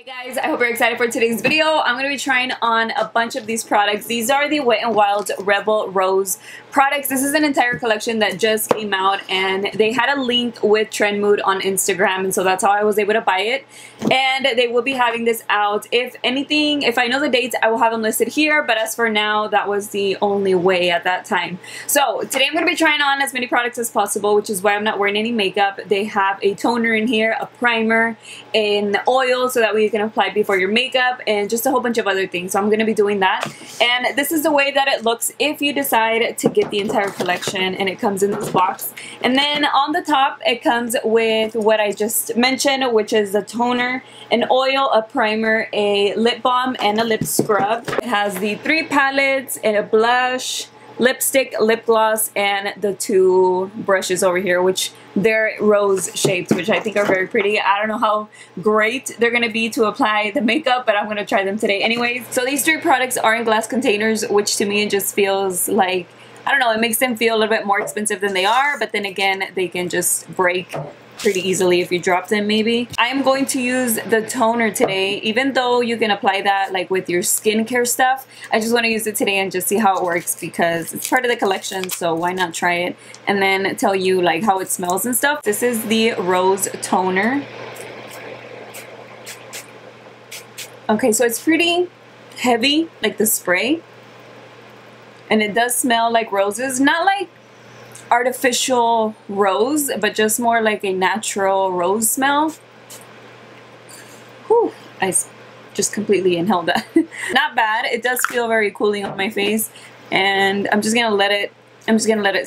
Hey guys, I hope you're excited for today's video. I'm going to be trying on a bunch of these products. These are the Wet n Wild Rebel Rose products. This is an entire collection that just came out and they had a link with Trend Mood on Instagram, and so that's how I was able to buy it. And they will be having this out. If anything, if I know the dates, I will have them listed here, but as for now, that was the only way at that time. So today I'm going to be trying on as many products as possible, which is why I'm not wearing any makeup. They have a toner in here, a primer, an oil so that way you can apply before your makeup, and just a whole bunch of other things. So I'm going to be doing that, and this is the way that it looks if you decide to get the entire collection, and it comes in this box. And then on the top it comes with what I just mentioned, which is a toner, an oil, a primer, a lip balm, and a lip scrub. It has the 3 palettes and a blush, lipstick, lip gloss, and the 2 brushes over here, which they're rose shaped, which I think are very pretty. I don't know how great they're gonna be to apply the makeup, but I'm gonna try them today anyways. So these 3 products are in glass containers, which to me it just feels like, I don't know, it makes them feel a little bit more expensive than they are, but then again, they can just break pretty easily if you drop them maybe. I am going to use the toner today, even though you can apply that like with your skincare stuff. I just want to use it today and just see how it works because it's part of the collection, so why not try it and then tell you like how it smells and stuff. This is the rose toner. Okay, so it's pretty heavy, like the spray, and it does smell like roses, not like artificial rose, but just more like a natural rose smell. Whew, I just completely inhaled that. Not bad. It does feel very cooling on my face, and I'm just gonna let it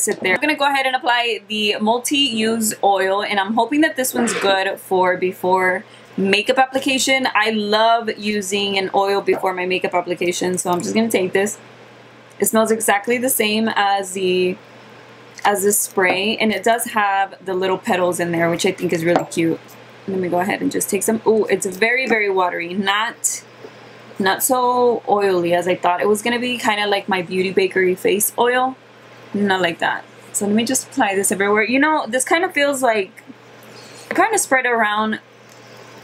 sit there. I'm gonna go ahead and apply the multi-use oil, and I'm hoping that this one's good for before makeup application. I love using an oil before my makeup application, so I'm just gonna take this. It smells exactly the same as the spray, and it does have the little petals in there, which I think is really cute. Let me go ahead and just take some. Oh, it's very, very watery, not so oily as I thought it was gonna be. Kind of like my Beauty Bakery face oil, not like that. So let me just apply this everywhere. You know, this kind of feels like I kind of spread it around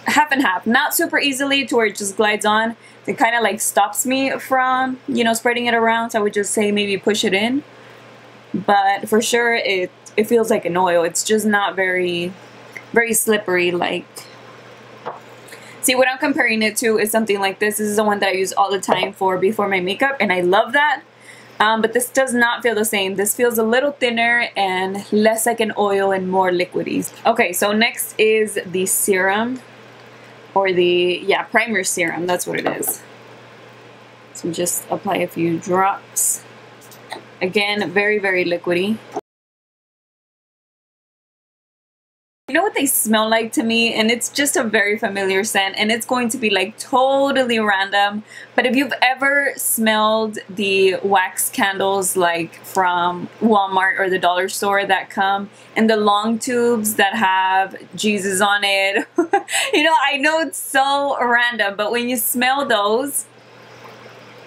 half and half, not super easily to where it just glides on. It kind of like stops me from, you know, spreading it around. So I would just say maybe push it in. But for sure it feels like an oil. It's just not very slippery. Like, see, what I'm comparing it to is something like this. This is the one that I use all the time for before my makeup, and I love that. But this does not feel the same. This feels a little thinner and less like an oil and more liquidy. Okay, so next is the serum, or the, yeah, primer serum. That's what it is. So just apply a few drops. Again, very, very liquidy. You know what they smell like to me? And it's just a very familiar scent, and it's going to be like totally random. But if you've ever smelled the wax candles like from Walmart or the dollar store that come in the long tubes that have Jesus on it, you know, I know it's so random, but when you smell those,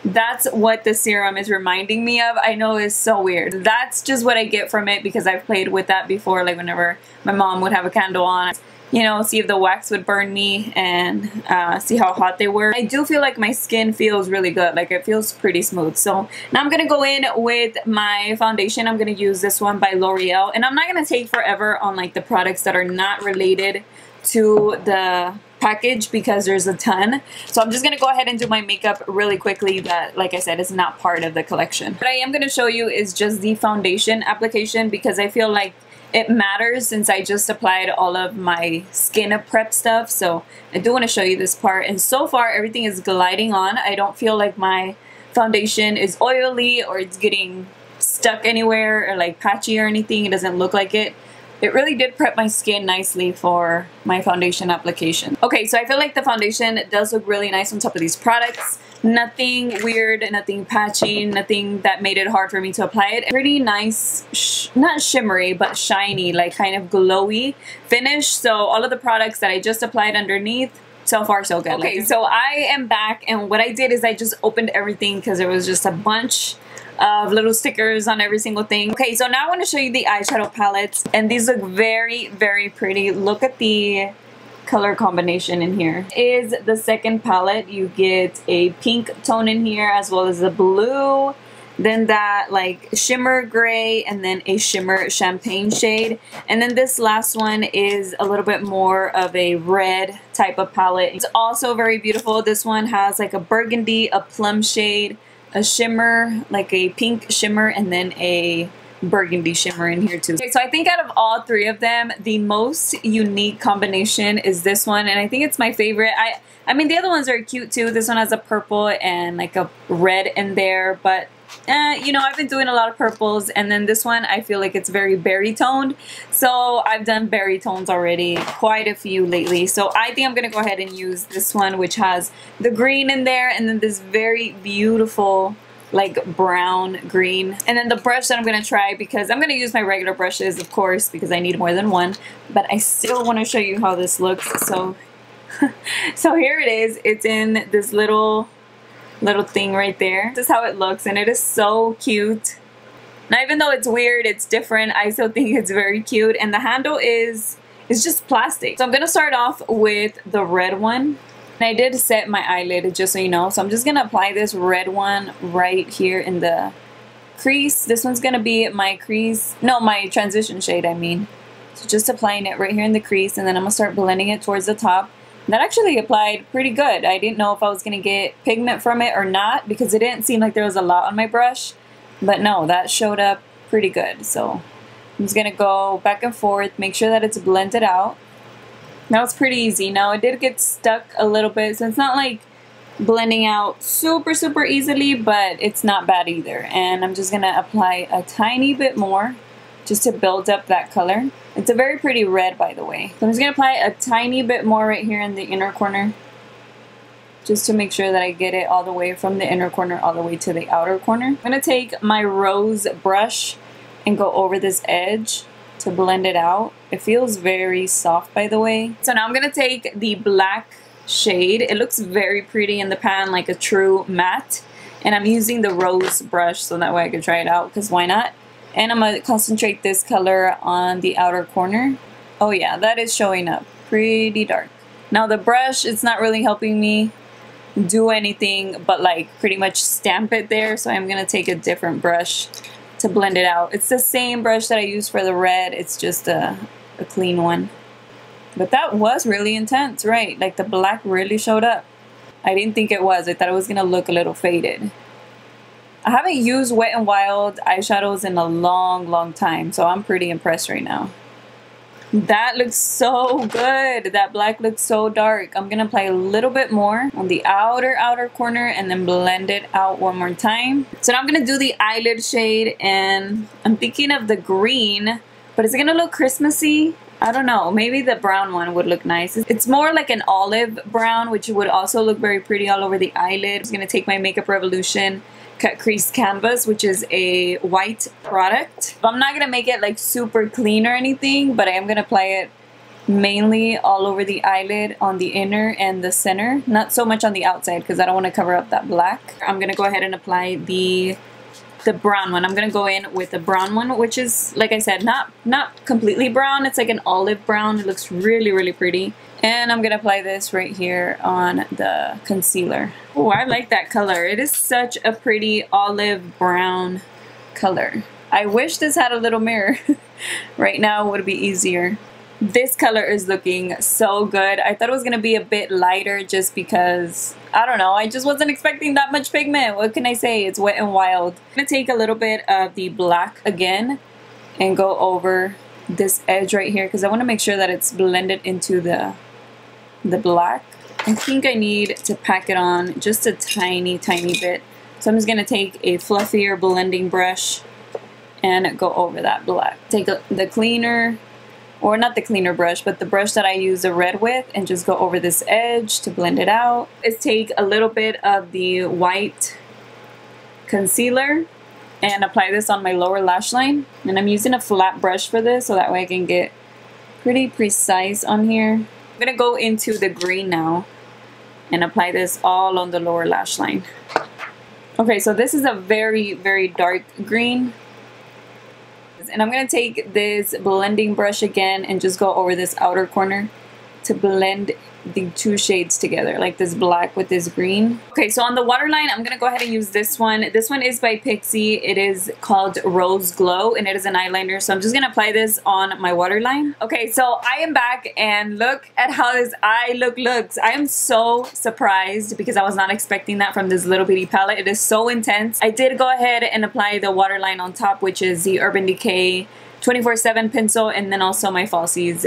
that's what the serum is reminding me of. I know it's so weird. That's just what I get from it because I've played with that before, like whenever my mom would have a candle on, you know, see if the wax would burn me and see how hot they were. I do feel like my skin feels really good, like it feels pretty smooth. So now I'm gonna go in with my foundation. I'm gonna use this one by L'Oreal, and I'm not gonna take forever on like the products that are not related to the package because there's a ton. So I'm just gonna go ahead and do my makeup really quickly that, like I said, is not part of the collection. What I am gonna show you is just the foundation application because I feel like it matters since I just applied all of my skin prep stuff. So I do want to show you this part, and so far everything is gliding on. I don't feel like my foundation is oily or it's getting stuck anywhere or like patchy or anything. It doesn't look like it. It really did prep my skin nicely for my foundation application. Okay, so I feel like the foundation does look really nice on top of these products. Nothing weird, nothing patchy, nothing that made it hard for me to apply it. Pretty nice, not shimmery, but shiny, like kind of glowy finish. So all of the products that I just applied underneath, so far so good. Okay, so I am back, and what I did is I just opened everything because there was just a bunch of little stickers on every single thing. Okay, so now I want to show you the eyeshadow palettes, and these look very, very pretty. Look at the color combination in here. Is the second palette. You get a pink tone in here as well as a blue, then that like shimmer gray, and then a shimmer champagne shade. And then this last one is a little bit more of a red type of palette. It's also very beautiful. This one has like a burgundy, a plum shade, a shimmer, like a pink shimmer, and then a burgundy shimmer in here too. Okay, so I think out of all three of them, the most unique combination is this one, and I think it's my favorite. I mean, the other ones are cute too. This one has a purple and like a red in there, but you know, I've been doing a lot of purples, and then this one I feel like it's very berry toned, so I've done berry tones already, quite a few lately. So I think I'm gonna go ahead and use this one, which has the green in there, and then this very beautiful like brown green. And then the brush that I'm gonna try, because I'm gonna use my regular brushes of course because I need more than one, but I still want to show you how this looks. So so here it is. It's in this little thing right there. This is how it looks, and it is so cute. Now even though it's weird, it's different, I still think it's very cute. And the handle is just plastic. So I'm gonna start off with the red one. And I did set my eyelid, just so you know. So I'm just gonna apply this red one right here in the crease. This one's gonna be my crease, no, my transition shade, I mean. So just applying it right here in the crease, and then I'm gonna start blending it towards the top. That actually applied pretty good. I didn't know if I was gonna get pigment from it or not, because it didn't seem like there was a lot on my brush. But no, that showed up pretty good. So I'm just gonna go back and forth, make sure that it's blended out. That was pretty easy. Now it did get stuck a little bit, so it's not like blending out super easily, but it's not bad either. And I'm just gonna apply a tiny bit more just to build up that color. It's a very pretty red, by the way. So I'm just gonna apply a tiny bit more right here in the inner corner, just to make sure that I get it all the way from the inner corner all the way to the outer corner. I'm gonna take my rose brush and go over this edge to blend it out. It feels very soft, by the way. So now I'm gonna take the black shade. It looks very pretty in the pan, like a true matte. And I'm using the rose brush so that way I can try it out, because why not? And I'm gonna concentrate this color on the outer corner. Oh yeah, that is showing up pretty dark. Now the brush, it's not really helping me do anything but like pretty much stamp it there. So I'm gonna take a different brush to blend it out. It's the same brush that I used for the red, it's just a clean one. But that was really intense, right? Like the black really showed up. I didn't think it was. I thought it was gonna look a little faded. I haven't used Wet n Wild eyeshadows in a long time, so I'm pretty impressed right now. That looks so good. That black looks so dark. I'm gonna apply a little bit more on the outer corner and then blend it out one more time. So now I'm gonna do the eyelid shade, and I'm thinking of the green, but is it gonna look Christmassy? I don't know. Maybe the brown one would look nice. It's more like an olive brown, which would also look very pretty all over the eyelid. I'm just gonna take my Makeup Revolution Cut Crease Canvas, which is a white product. I'm not gonna make it like super clean or anything, but I am gonna apply it mainly all over the eyelid, on the inner and the center, not so much on the outside because I don't want to cover up that black. I'm gonna go ahead and apply the brown one. I'm gonna go in with the brown one, which is, like I said, not completely brown. It's like an olive brown. It looks really pretty. And I'm gonna apply this right here on the concealer. Oh, I like that color. It is such a pretty olive brown color. I wish this had a little mirror. Right now it would be easier. This color is looking so good. I thought it was gonna be a bit lighter just because, I don't know, I just wasn't expecting that much pigment. What can I say? It's Wet n Wild. I'm gonna take a little bit of the black again and go over this edge right here because I want to make sure that it's blended into the black. I think I need to pack it on just a tiny bit. So I'm just gonna take a fluffier blending brush and go over that black. Take the cleaner, or not the cleaner brush, but the brush that I use the red with, and just go over this edge to blend it out. Let's take a little bit of the white concealer and apply this on my lower lash line. And I'm using a flat brush for this so that way I can get pretty precise on here. I'm gonna go into the green now and apply this all on the lower lash line. Okay, so this is a very dark green. And I'm gonna take this blending brush again and just go over this outer corner to blend the two shades together, like this black with this green. Okay, so on the waterline, I'm gonna go ahead and use this one. This one is by Pixie. It is called Rose Glow, and it is an eyeliner. So I'm just gonna apply this on my waterline. Okay, so I am back, and look at how this eye looks. I am so surprised because I was not expecting that from this little bitty palette. It is so intense. I did go ahead and apply the waterline on top, which is the Urban Decay 24/7 pencil, and then also my falsies,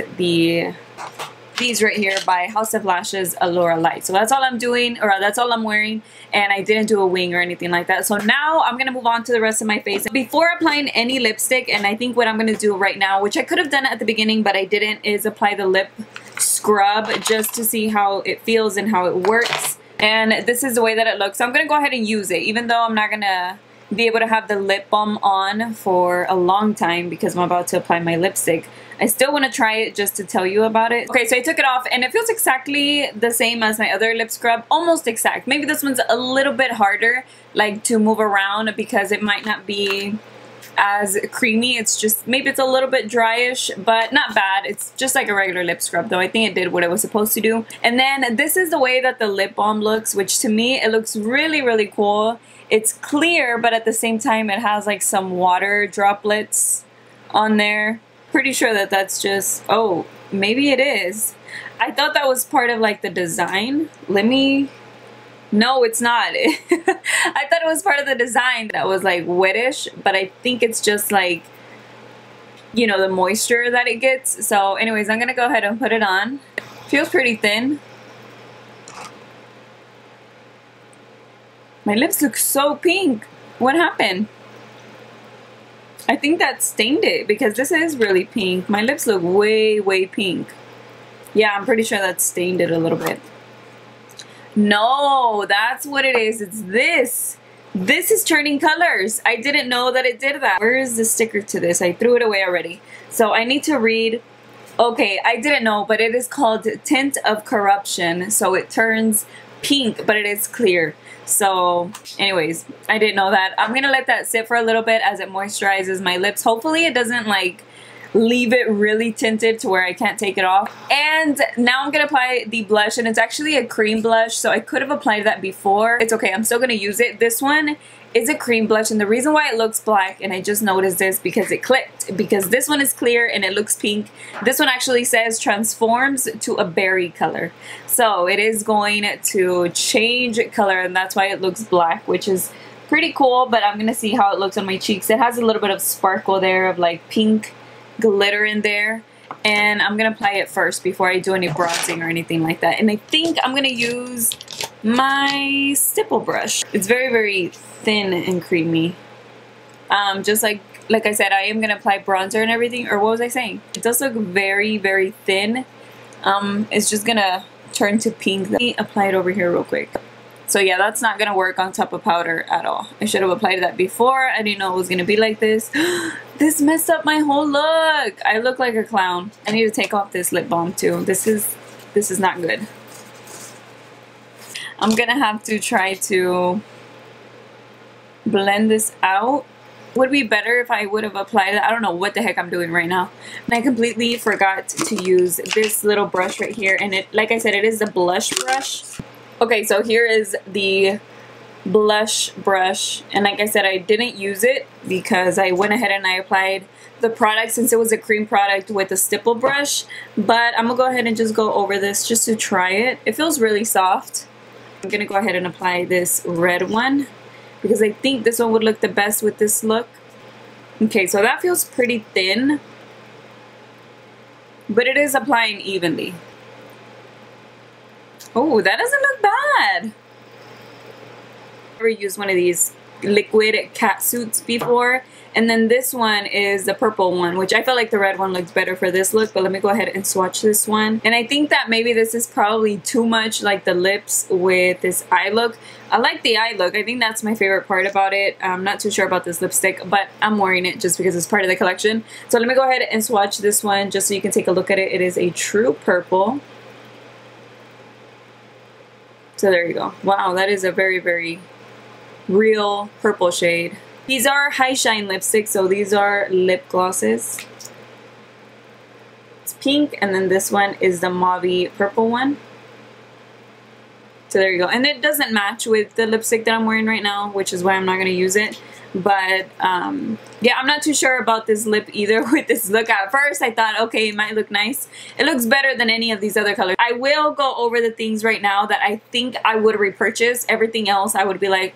these right here by House of Lashes Allura Light. So that's all I'm doing, or that's all I'm wearing, and I didn't do a wing or anything like that. So now I'm gonna move on to the rest of my face. Before applying any lipstick, and I think what I'm gonna do right now, which I could have done at the beginning but I didn't, is apply the lip scrub just to see how it feels and how it works. And this is the way that it looks. So I'm gonna go ahead and use it, even though I'm not gonna be able to have the lip balm on for a long time because I'm about to apply my lipstick. I still want to try it just to tell you about it. Okay, so I took it off, and it feels exactly the same as my other lip scrub, almost exact. Maybe this one's a little bit harder, like, to move around because it might not be as creamy. It's just, maybe it's a little bit dryish, but not bad. It's just like a regular lip scrub, though. I think it did what it was supposed to do. And then this is the way that the lip balm looks, which to me, it looks really, really cool. It's clear, but at the same time, it has like some water droplets on there. Pretty sure that that's just, oh, maybe it is. I thought that was part of like the design. No, it's not. I thought it was part of the design that was like wettish, but I think it's just like, you know, the moisture that it gets. So anyways, I'm gonna go ahead and put it on. Feels pretty thin. My lips look so pink. What happened? I think that stained it because this is really pink. My lips look way, way pink. Yeah, I'm pretty sure that stained it a little bit. No, that's what it is. It's this. This is turning colors. I didn't know that it did that. Where is the sticker to this? I threw it away already. So I need to read. Okay, I didn't know, but it is called Tint of Corruption. So it turns pink, but it is clear. So anyways, I didn't know that. I'm gonna let that sit for a little bit as it moisturizes my lips. Hopefully it doesn't like leave it really tinted to where I can't take it off. And now I'm gonna apply the blush, and it's actually a cream blush, so I could have applied that before. It's okay, I'm still gonna use it. This one is a cream blush, and the reason why it looks black, and I just noticed this because it clicked, because this one is clear and it looks pink. This one actually says transforms to a berry color. So it is going to change color, and that's why it looks black, which is pretty cool, but I'm gonna see how it looks on my cheeks. It has a little bit of sparkle there of like pink glitter in there, and I'm gonna apply it first before I do any bronzing or anything like that. And I think I'm gonna use my stipple brush. It's very, very thin and creamy. Just like I said, I am gonna apply bronzer and everything, or what was I saying? It does look very, very thin. It's just gonna turn to pink. Let me apply it over here real quick. So yeah, that's not gonna work on top of powder at all. I should have applied that before. I didn't know it was gonna be like this. This messed up my whole look. I look like a clown. I need to take off this lip balm too. This is not good. I'm gonna have to try to blend this out. Would be better if I would have applied it. I don't know what the heck I'm doing right now. And I completely forgot to use this little brush right here. And it, like I said, it is a blush brush. Okay, so here is the blush brush, and like I said, I didn't use it because I went ahead and I applied the product since it was a cream product with a stipple brush. But I'm gonna go ahead and just go over this just to try it. It feels really soft. I'm gonna go ahead and apply this red one because I think this one would look the best with this look. Okay, so that feels pretty thin, but it is applying evenly. Oh, that doesn't look bad. I've never used one of these liquid cat suits before. And then this one is the purple one, which I feel like the red one looks better for this look. But let me go ahead and swatch this one. And I think that maybe this is probably too much like the lips with this eye look. I like the eye look. I think that's my favorite part about it. I'm not too sure about this lipstick, but I'm wearing it just because it's part of the collection. So let me go ahead and swatch this one just so you can take a look at it. It is a true purple. So there you go. Wow, that is a very, very real purple shade. These are high shine lipsticks, so these are lip glosses. It's pink, and then this one is the mauve purple one. So there you go. And it doesn't match with the lipstick that I'm wearing right now, which is why I'm not going to use it. But yeah, I'm not too sure about this lip either with this look. At first I thought, okay, it might look nice. It looks better than any of these other colors. I will go over the things right now that I think I would repurchase. Everything else I would be like,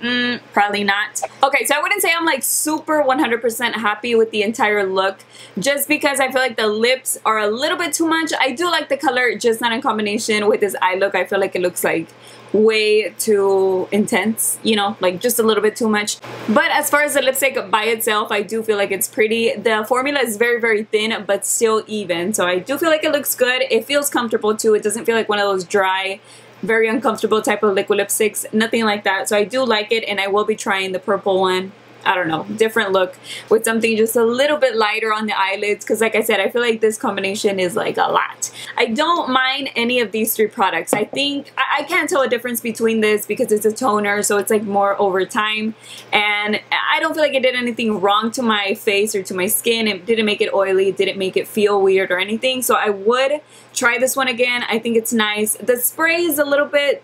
probably not. Okay, so I wouldn't say I'm like super 100% happy with the entire look, just because I feel like the lips are a little bit too much. I do like the color, just not in combination with this eye look. I feel like it looks like way too intense, you know, like just a little bit too much. But as far as the lipstick by itself, I do feel like it's pretty. The formula is very, very thin, but still even. So I do feel like it looks good. It feels comfortable too. It doesn't feel like one of those dry, very uncomfortable type of liquid lipsticks. Nothing like that. So I do like it, and I will be trying the purple one. I don't know, different look with something just a little bit lighter on the eyelids, because like I said, I feel like this combination is like a lot. I don't mind any of these three products. I think I can't tell a difference between this because it's a toner, so it's like more over time, and I don't feel like it did anything wrong to my face or to my skin. It didn't make it oily, it didn't make it feel weird or anything, so I would try this one again. I think it's nice. The spray is a little bit,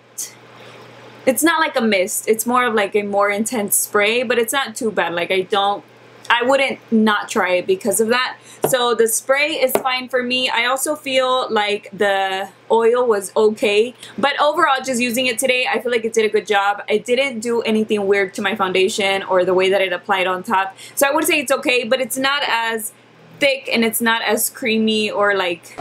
it's not like a mist, it's more of like a more intense spray, but it's not too bad. Like I wouldn't not try it because of that. So the spray is fine for me. I also feel like the oil was okay, but overall, just using it today, I feel like it did a good job. It didn't do anything weird to my foundation or the way that it applied on top. So I would say it's okay, but it's not as thick and it's not as creamy, or like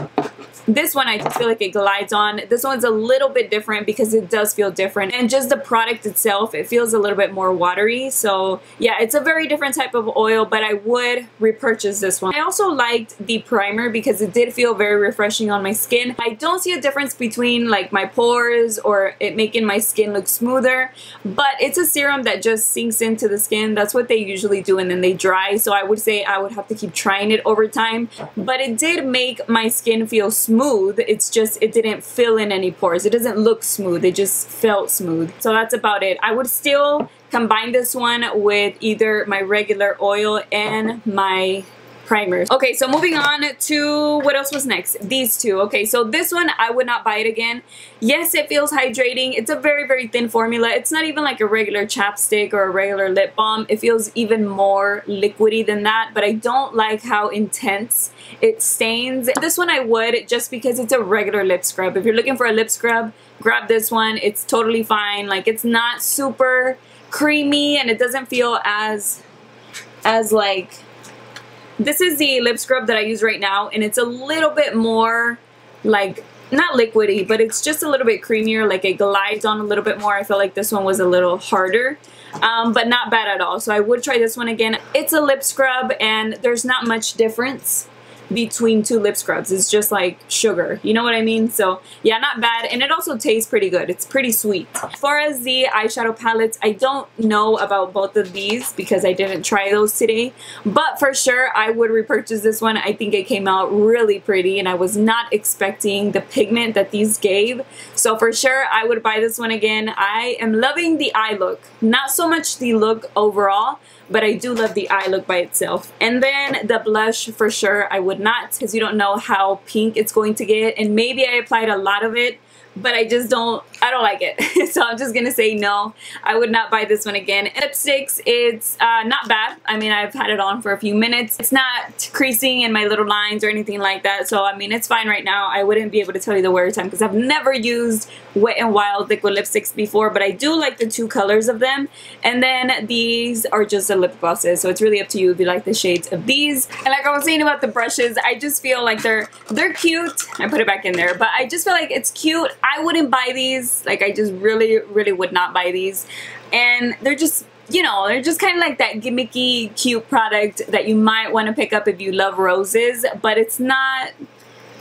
this one I just feel like it glides on. This one's a little bit different because it does feel different, and just the product itself, it feels a little bit more watery. So yeah, it's a very different type of oil, but I would repurchase this one. I also liked the primer because it did feel very refreshing on my skin. I don't see a difference between like my pores or it making my skin look smoother, but it's a serum that just sinks into the skin. That's what they usually do, and then they dry. So I would say I would have to keep trying it over time, but it did make my skin feel smooth. It's just, it didn't fill in any pores. It doesn't look smooth, it just felt smooth. So that's about it. I would still combine this one with either my regular oil and my primers. Okay, so moving on to what else was next. These two. Okay, so this one I would not buy it again. Yes, it feels hydrating. It's a very, very thin formula. It's not even like a regular chapstick or a regular lip balm. It feels even more liquidy than that, but I don't like how intense it stains. This one I would, just because it's a regular lip scrub. If you're looking for a lip scrub, grab this one. It's totally fine. Like, it's not super creamy, and it doesn't feel as like, this is the lip scrub that I use right now, and it's a little bit more like, not liquidy, but it's just a little bit creamier. Like, it glides on a little bit more. I feel like this one was a little harder, but not bad at all. So I would try this one again. It's a lip scrub, and there's not much difference between two lip scrubs. It's just like sugar, you know what I mean? So yeah, not bad, and it also tastes pretty good. It's pretty sweet. As far as the eyeshadow palettes, I don't know about both of these because I didn't try those today, but for sure I would repurchase this one. I think it came out really pretty, and I was not expecting the pigment that these gave, so for sure I would buy this one again. I am loving the eye look, not so much the look overall, but I do love the eye look by itself. And then the blush, for sure I would not, because you don't know how pink it's going to get, and maybe I applied a lot of it, but I don't like it. So I'm just gonna say no, I would not buy this one again. Lipsticks, it's not bad. I mean, I've had it on for a few minutes. It's not creasing in my little lines or anything like that, so I mean, it's fine right now. I wouldn't be able to tell you the wear time because I've never used Wet n Wild liquid lipsticks before, but I do like the two colors of them. And then these are just the lip glosses, so it's really up to you if you like the shades of these. And like I was saying about the brushes, I just feel like they're cute. I put it back in there, but I just feel like it's cute. I wouldn't buy these. Like, I just really, really would not buy these. And they're just, you know, they're just kind of like that gimmicky, cute product that you might want to pick up if you love roses, but it's not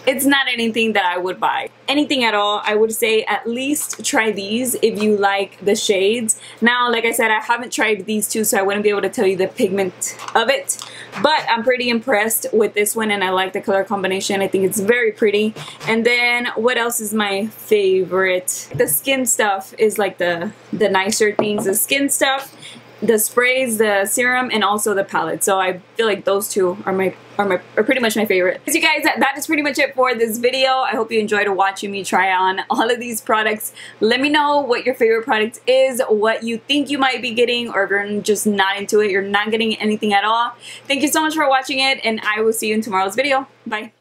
anything that I would buy. Anything at all, I would say at least try these if you like the shades. Now, like I said, I haven't tried these two, so I wouldn't be able to tell you the pigment of it, but I'm pretty impressed with this one, and I like the color combination. I think it's very pretty. And then what else is my favorite? The skin stuff is like the nicer things. The skin stuff the sprays, the serum, and also the palette. So I feel like those two are pretty much my favorite. So you guys, that is pretty much it for this video. I hope you enjoyed watching me try on all of these products. Let me know what your favorite product is, what you think you might be getting, or if you're just not into it, you're not getting anything at all. Thank you so much for watching it, and I will see you in tomorrow's video. Bye.